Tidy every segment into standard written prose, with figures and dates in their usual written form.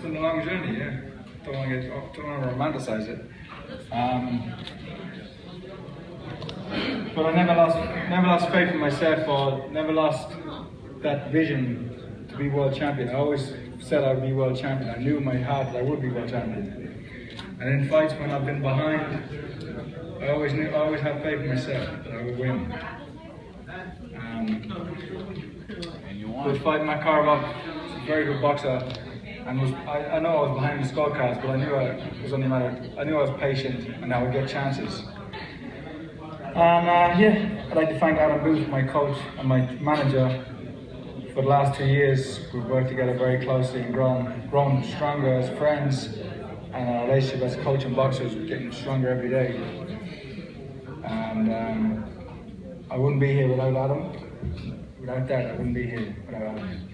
been a long journey, yeah. Don't want to romanticize it. But I never lost faith in myself, or never lost that vision to be world champion. I always said I would be world champion. I knew in my heart that I would be world champion. And in fights when I've been behind, I always had faith in myself that I would win. With fighting Matt Korobov, he's a very good boxer, and I know I was behind the scorecards, but I knew I was patient and I would get chances. And yeah, I'd like to thank Adam Booth, my coach and my manager. For the last 2 years, we've worked together very closely and grown stronger as friends, and our relationship as coach and boxers is getting stronger every day. And I wouldn't be here without Adam. Without that, I wouldn't be here without Adam.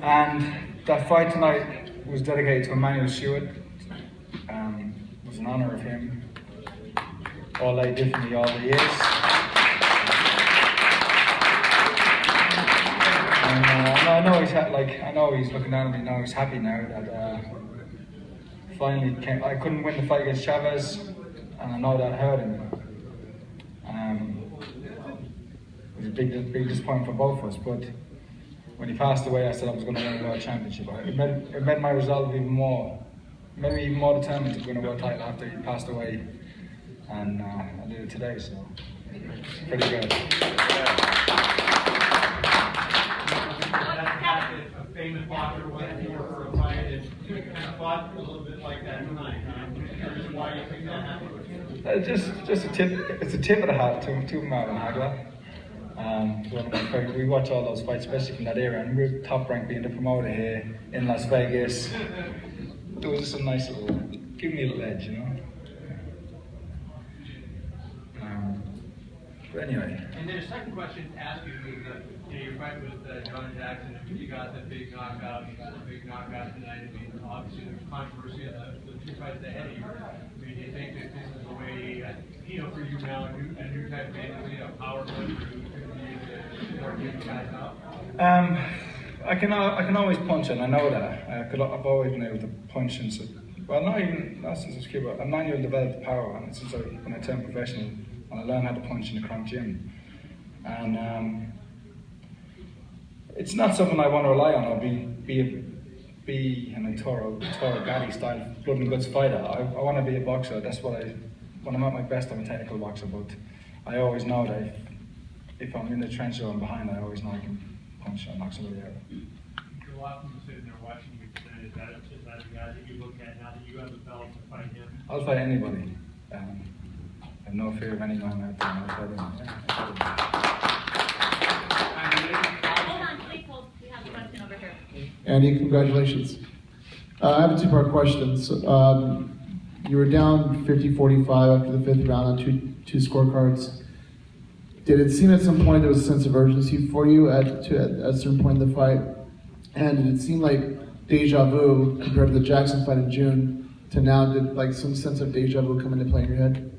And that fight tonight was dedicated to Emanuel Steward. It was an honour of him. All they did for me all the years. And I know he's looking down at me now. He's happy now that finally came. I couldn't win the fight against Chavez, and I know that hurt him. It was a big disappointment for both of us. But when he passed away, I said I was going to win the world championship. It made my resolve even more, made me even more determined to win a world title after he passed away. And I did it today, so it's pretty good. A famous boxer went here for a fight, and you kind of fought a little bit like that tonight. I'm curious why you think that happened. Just a tip. It's a tip of the hat to Matt and Hagler. We watch all those fights, especially from that era, and we're top ranked being the promoter here in Las Vegas. It was just a nice little, give me a little edge, you know. But anyway. And then a second question to ask you is, your fight with John Jackson, you got the big knockout, tonight. I mean, obviously there's controversy in the two fights ahead of you. I mean, do you think that this is a way, for you now, a new type of fantasy, a power punch to get you guys out? I can always punch, and I know that. I've always been able to punch and not since I was a kid, but Emanuel developed power, and since when I turned professional, and I learned how to punch in the Cronk gym. And it's not something I want to rely on or be an Toro Gatti style blood and guts fighter. I want to be a boxer. That's when I'm at my best, I'm a technical boxer, but I always know that if I'm in the trench or I'm behind, I always know I can punch and knock somebody out. Glolovkin was sitting there watching you tonight. Is that a guy that you look at now that you have the belt to fight him? I'll fight anybody. I have no fear of any man out there. I'll fight him. Hold on, please hold. We have a question over here. Andy, congratulations. I have a two-part question. So, you were down 50-45 after the fifth round on two scorecards. Did it seem at some point there was a sense of urgency for you at a certain point in the fight? And did it seem like deja vu compared to the Jackson fight in June to now? Did like some sense of deja vu come into play in your head?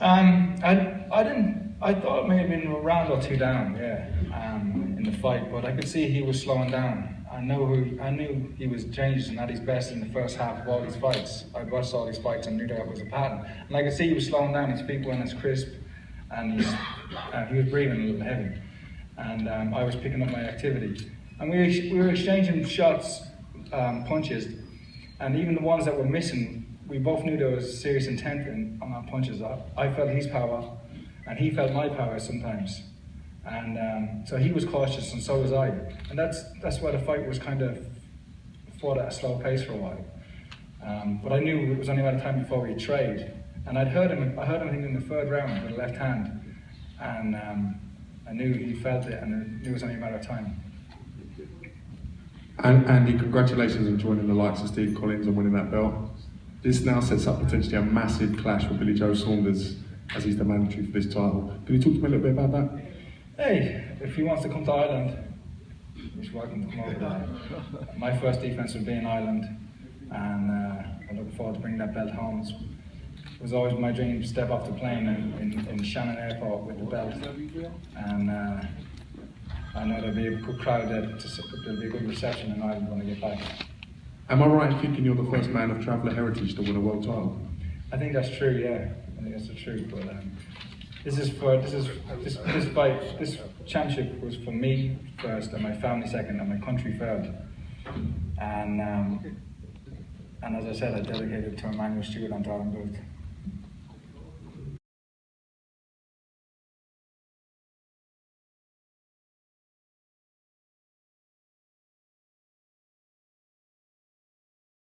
I thought it may have been a round or two down, in the fight, but I could see he was slowing down. I knew he was changed and at his best in the first half of all these fights. I watched all these fights and knew that was a pattern. And I could see he was slowing down. His feet weren't as crisp, and he was breathing a little heavy. And I was picking up my activity. And we were exchanging shots, punches, and even the ones that were missing, we both knew there was serious intent on our punches. I felt his power, and he felt my power sometimes. And so he was cautious, and so was I. And that's why the fight was kind of fought at a slow pace for a while. But I knew it was only a matter of time before we trade. And I heard him I think in the third round with the left hand, and I knew he felt it, and I knew it was only a matter of time. And Andy, congratulations on joining the likes of Steve Collins and winning that belt. This now sets up potentially a massive clash with Billy Joe Saunders, as he's the mandatory for this title. Can you talk to me a little bit about that? Hey, if he wants to come to Ireland, he's welcome to come over there. My first defence would be in Ireland, and I look forward to bringing that belt home. It was always my dream to step off the plane in Shannon Airport with the belt. And I know there'll be a good crowd there, there'll be a good reception in Ireland when I get back. Am I right in thinking you're the first man of traveller heritage to win a world title? I think that's true, yeah. I think that's the truth. But this fight, this championship was for me first, and my family second, and my country third. And as I said, I dedicated it to Emanuel Steward and Darren Booth.